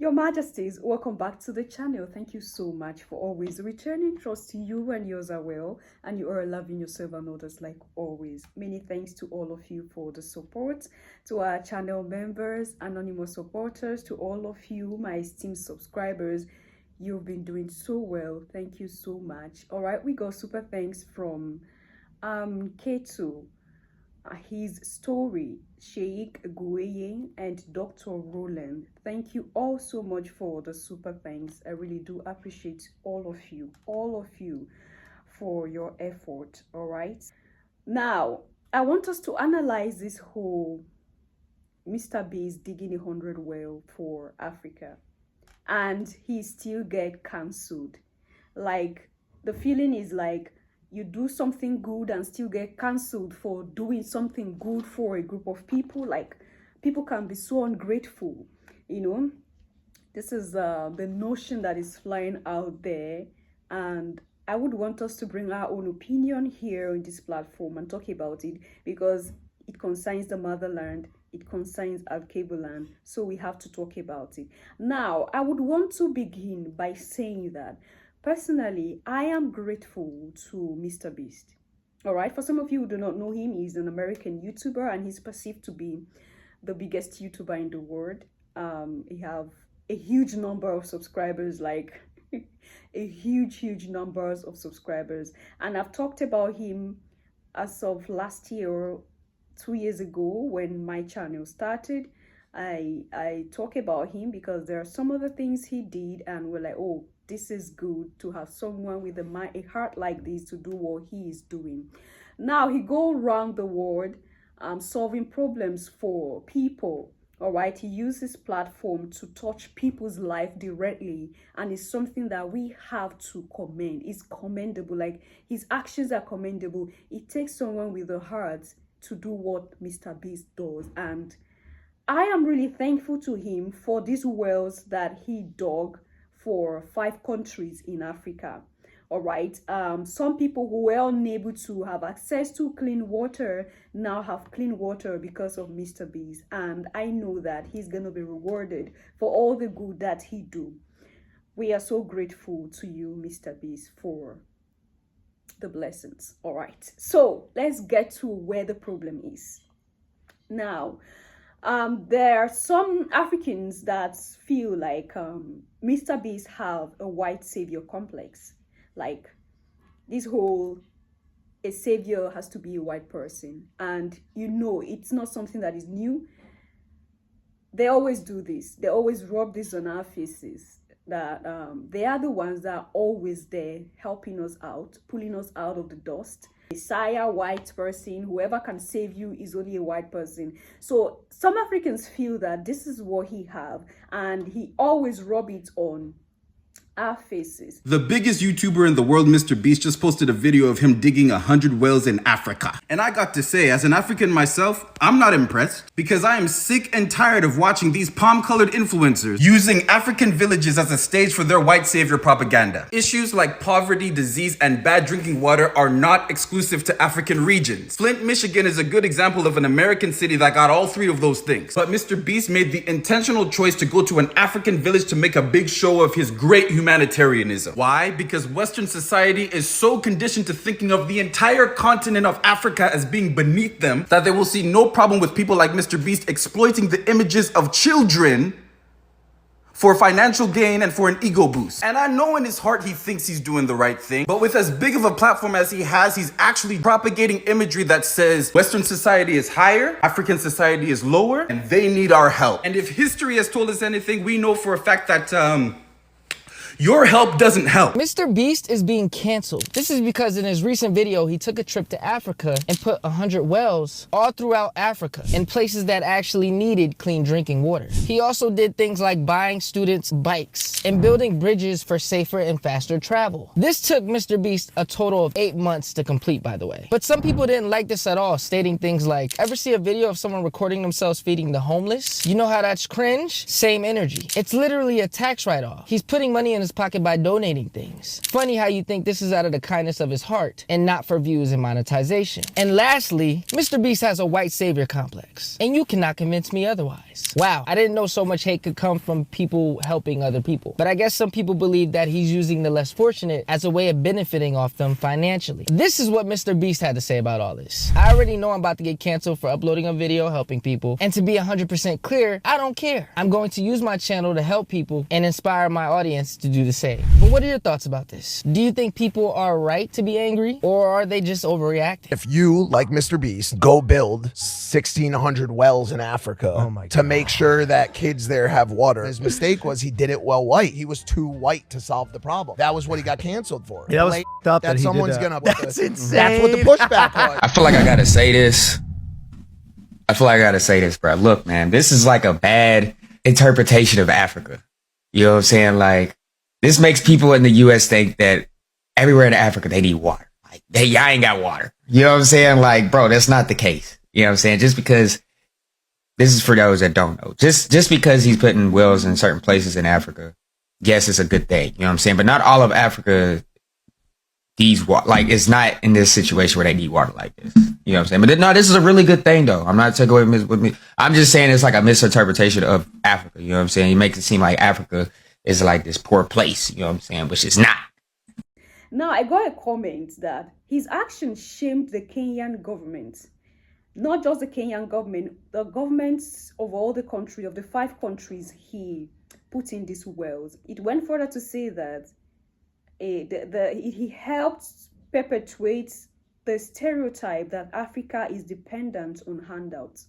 Your Majesties, welcome back to the channel. Thank you so much for always returning. Trust you and yours are well, and you are loving yourself and others like always. Many thanks to all of you for the support, to our channel members, anonymous supporters, to all of you, my esteemed subscribers. You've been doing so well. Thank you so much. All right, we got super thanks from K2. His story, Sheikh Gueye and Dr. Roland. Thank you all so much for the super thanks. I really do appreciate all of you for your effort. All right, now I want us to analyze this whole Mr. Beast digging 100 well for Africa and he still get cancelled. Like, the feeling is like you do something good and still get cancelled for doing something good for a group of people. Like, people can be so ungrateful, you know. This is the notion that is flying out there, and I would want us to bring our own opinion here on this platform and talk about it, because it concerns the motherland, it concerns Al-Kabelan, so we have to talk about it. Now, I would want to begin by saying that personally, I am grateful to Mr. Beast. All right, for some of you who do not know him, he's an American YouTuber and he's perceived to be the biggest YouTuber in the world. He have a huge number of subscribers, like a huge numbers of subscribers. And I've talked about him as of last year, 2 years ago, when my channel started. I talk about him because there are some other things he did and we're like, oh, this is good to have someone with a heart like this to do what he is doing. Now he go around the world solving problems for people. All right, he uses his platform to touch people's life directly, and it's something that we have to commend. It's commendable. Like, his actions are commendable. It takes someone with a heart to do what Mr. Beast does, and I am really thankful to him for these wells that he dug for 5 countries in Africa. All right, some people who were unable to have access to clean water now have clean water because of Mr. Beast, and I know that he's gonna be rewarded for all the good that he do. We are so grateful to you, Mr. Beast, for the blessings. All right, so let's get to where the problem is. Now, there are some Africans that feel like Mr. Beast have a white savior complex. Like, this whole, a savior has to be a white person. And you know, it's not something that is new. They always do this. They always rub this on our faces. That they are the ones that are always there helping us out, pulling us out of the dust. Messiah, white person, whoever can save you is only a white person. So some Africans feel that this is what he have, and he always rub it on our faces. The biggest YouTuber in the world, Mr. Beast, just posted a video of him digging 100 wells in Africa. And I got to say, as an African myself, I'm not impressed, because I am sick and tired of watching these palm-colored influencers using African villages as a stage for their white savior propaganda. Issues like poverty, disease, and bad drinking water are not exclusive to African regions. Flint, Michigan is a good example of an American city that got all 3 of those things. But Mr. Beast made the intentional choice to go to an African village to make a big show of his great humanitarianism. Why? Because Western society is so conditioned to thinking of the entire continent of Africa as being beneath them that they will see no problem with people like Mr. Beast exploiting the images of children for financial gain and for an ego boost. And I know in his heart he thinks he's doing the right thing, but with as big of a platform as he has, he's actually propagating imagery that says Western society is higher, African society is lower, and they need our help. And if history has told us anything, we know for a fact that your help doesn't help. Mr. Beast is being canceled. This is because in his recent video, he took a trip to Africa and put 100 wells all throughout Africa in places that actually needed clean drinking water. He also did things like buying students bikes and building bridges for safer and faster travel. This took Mr. Beast a total of 8 months to complete, by the way. But some people didn't like this at all, stating things like, ever see a video of someone recording themselves feeding the homeless? You know how that's cringe? Same energy. It's literally a tax write-off. He's putting money in his pocket by donating things. Funny how you think this is out of the kindness of his heart and not for views and monetization. And lastly, Mr. Beast has a white savior complex, and you cannot convince me otherwise. Wow, I didn't know so much hate could come from people helping other people. But I guess some people believe that he's using the less fortunate as a way of benefiting off them financially. This is what Mr. Beast had to say about all this. I already know I'm about to get canceled for uploading a video helping people, and to be 100% clear, I don't care. I'm going to use my channel to help people and inspire my audience to do the same. But what are your thoughts about this? Do you think people are right to be angry, or are they just overreacting? If you, like Mr. Beast, go build 1,600 wells in Africa to make sure that kids there have water, his mistake was he did it well white. He was too white to solve the problem. That was what he got canceled for. Yeah, that was f***ed up that he someone's did gonna. That's insane. That's what the pushback was. I feel like I gotta say this. Bro. Look, man, this is like a bad interpretation of Africa. You know what I'm saying? Like, this makes people in the US think that everywhere in Africa they need water. Like, y'all ain't got water. You know what I'm saying? Like, bro, that's not the case. You know what I'm saying? Just because, this is for those that don't know. Just because he's putting wells in certain places in Africa, yes, it's a good thing. You know what I'm saying? But not all of Africa needs water. Like, it's not in this situation where they need water like this. You know what I'm saying? But no, this is a really good thing, though. I'm not taking away with me. I'm just saying it's like a misinterpretation of Africa. You know what I'm saying? He makes it seem like Africa is like this poor place. You know what I'm saying? Which is not. Now, I got a comment that his actions shamed the Kenyan government. Not just the Kenyan government, the governments of all the countries, of the 5 countries he put in these wells. It went further to say that he helped perpetuate the stereotype that Africa is dependent on handouts.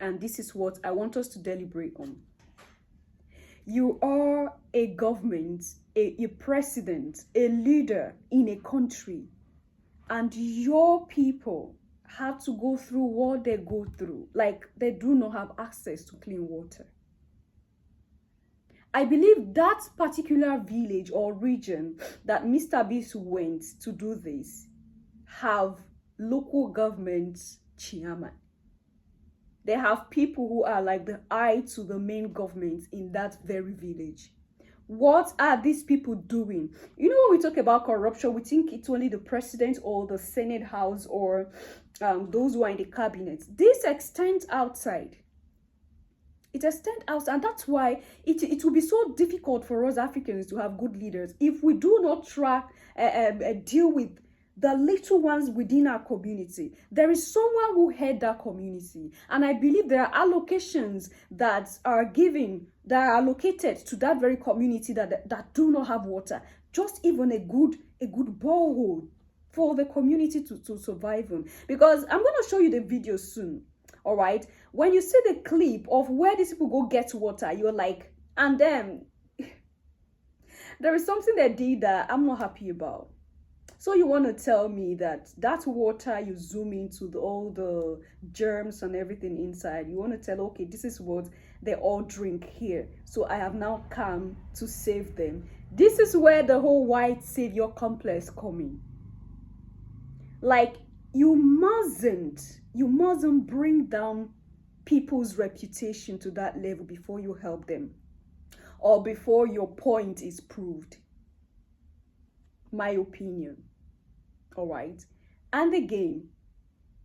And this is what I want us to deliberate on. You are a government, a president, a leader in a country, and your people have to go through what they go through. Like, they do not have access to clean water. I believe that particular village or region that Mr. Beast went to do this have local government chairman. They have people who are like the eye to the main government in that very village. What are these people doing? You know, when we talk about corruption, we think it's only the president or the Senate House or those who are in the cabinet. This extends outside. It extends out, and that's why it will be so difficult for us Africans to have good leaders if we do not try deal with the little ones within our community. There is someone who head that community, and I believe there are allocations that are given, that are allocated to that very community that do not have water. Just even a good borehole for the community to survive on. Because I'm going to show you the video soon. All right, when you see the clip of where these people go get water, you're like, and then there is something they did that I'm not happy about. So you want to tell me that water, you zoom into all the germs and everything inside. You want to tell, okay, this is what they all drink here. So I have now come to save them. This is where the whole white savior complex coming. Like, you mustn't bring down people's reputation to that level before you help them or before your point is proved. My opinion. All right. And again,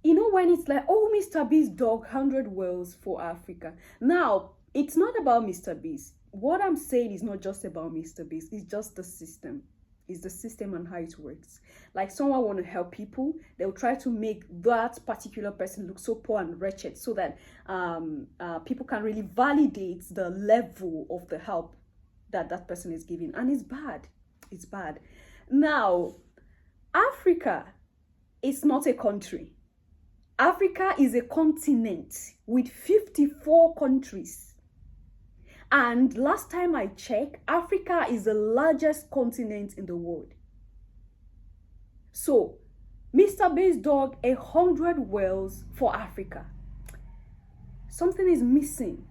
you know, when it's like, oh, Mr. Beast dug 100 wells for Africa. Now, it's not about Mr. Beast. What I'm saying is not just about Mr. Beast. It's just the system. Is the system and how it works. Like, someone want to help people, they'll try to make that particular person look so poor and wretched so that people can really validate the level of the help that that person is giving. And it's bad. It's bad. Now, Africa is not a country. Africa is a continent with 54 countries. And last time I checked, Africa is the largest continent in the world. So, Mr. Beast dug 100 wells for Africa. Something is missing.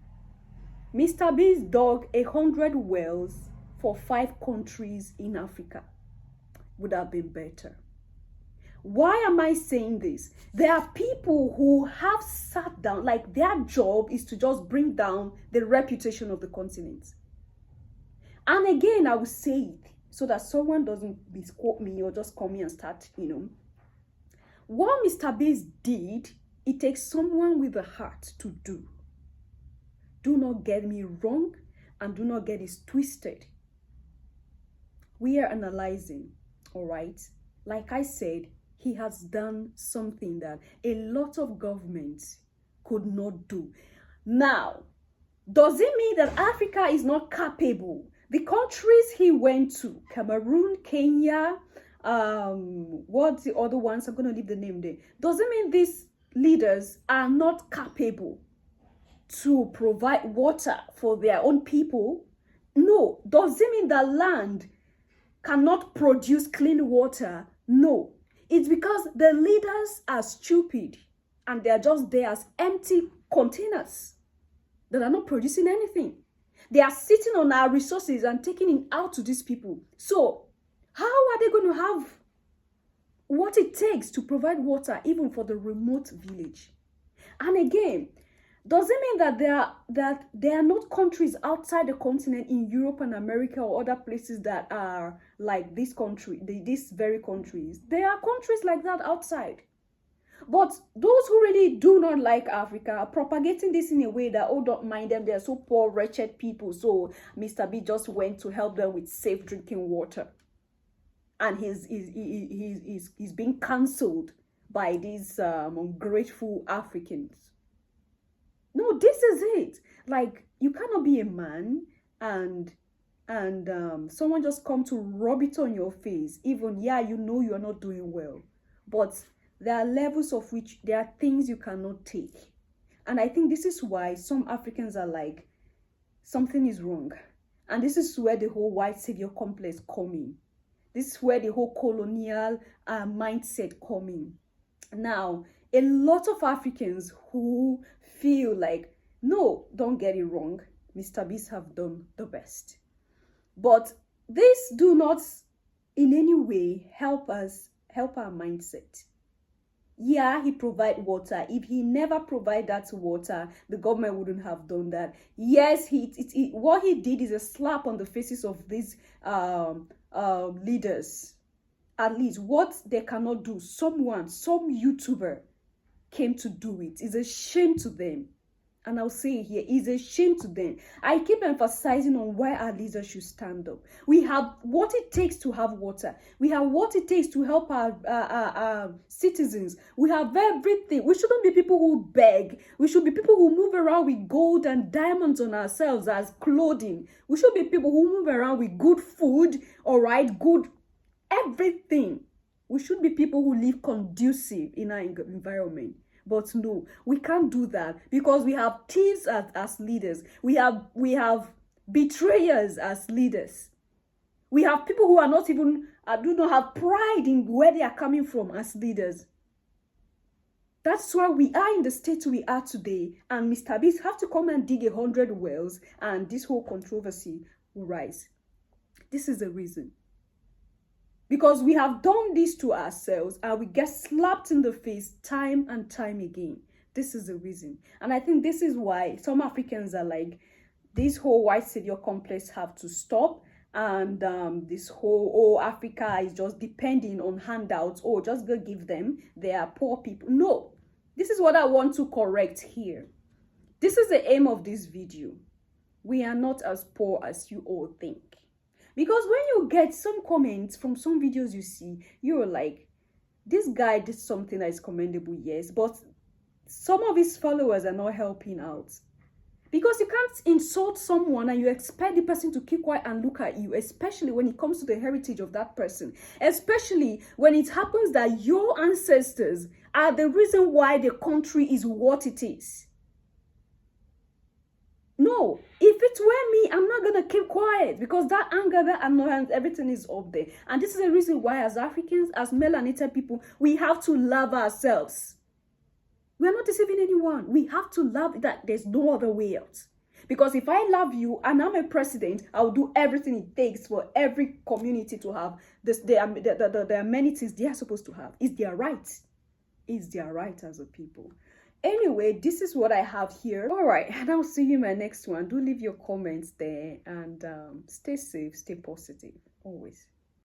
Mr. Beast dug 100 wells for 5 countries in Africa. Would have been better. Why am I saying this? There are people who have sat down, like their job is to just bring down the reputation of the continent. And again, I will say it so that someone doesn't misquote me or just come here and start, What Mr. Beast did, it takes someone with a heart to do. Do not get me wrong and do not get it twisted. We are analyzing, all right? Like I said, he has done something that a lot of governments could not do. Now, does it mean that Africa is not capable? The countries he went to, Cameroon, Kenya, what's the other ones? I'm going to leave the name there. Does it mean these leaders are not capable to provide water for their own people? No. Does it mean that land cannot produce clean water? No. It's because the leaders are stupid and they're just there as empty containers that are not producing anything. They are sitting on our resources and taking it out to these people. So how are they going to have what it takes to provide water even for the remote village? And again, does it mean that there are not countries outside the continent in Europe and America or other places that are like this country, these very countries? There are countries like that outside. But those who really do not like Africa are propagating this in a way that, oh, don't mind them, they're so poor, wretched people. So Mr. B just went to help them with safe drinking water. And he's being cancelled by these ungrateful Africans. No, this is it. Like, you cannot be a man and someone just come to rub it on your face. Even, yeah, you know you are not doing well. But there are levels of which there are things you cannot take. And I think this is why some Africans are like, something is wrong. And this is where the whole white savior complex come in. This is where the whole colonial mindset come in. Now, a lot of Africans who feel like, no, don't get it wrong, Mr. Beast have done the best. But this do not in any way help our mindset. Yeah, he provide water. If he never provide that water, the government wouldn't have done that. Yes, what he did is a slap on the faces of these leaders. At least what they cannot do, some YouTuber came to do it. It's a shame to them. And I'll say it here, it's a shame to them. I keep emphasizing on why our leaders should stand up. We have what it takes to have water. We have what it takes to help our citizens. We have everything. We shouldn't be people who beg. We should be people who move around with gold and diamonds on ourselves as clothing. We should be people who move around with good food, all right, good everything. We should be people who live conducive in our environment. But no, we can't do that because we have thieves as leaders. We have betrayers as leaders. We have people who are not even, do not have pride in where they are coming from as leaders. That's why we are in the state we are today. And Mr. Beast have to come and dig 100 wells and this whole controversy will rise. This is the reason. Because we have done this to ourselves and we get slapped in the face time and time again. This is the reason. And I think this is why some Africans are like, this whole white savior complex have to stop. And this whole, Africa is just depending on handouts. Just go give them. They are poor people. No, this is what I want to correct here. This is the aim of this video. We are not as poor as you all think. Because when you get some comments from some videos you see, you're like, this guy did something that is commendable, yes, but some of his followers are not helping out. Because you can't insult someone and you expect the person to keep quiet and look at you, especially when it comes to the heritage of that person. Especially when it happens that your ancestors are the reason why the country is what it is. No, if it were me, I'm not going to keep quiet because that anger, that annoyance, everything is up there. And this is the reason why as Africans, as melanated people, we have to love ourselves. We are not deceiving anyone. We have to love that. There's no other way out. Because if I love you and I'm a president, I'll do everything it takes for every community to have the amenities they are supposed to have. It's their right. It's their right as a people. Anyway, this is what I have here. All right, and I'll see you in my next one. Do leave your comments there, and stay safe, stay positive always.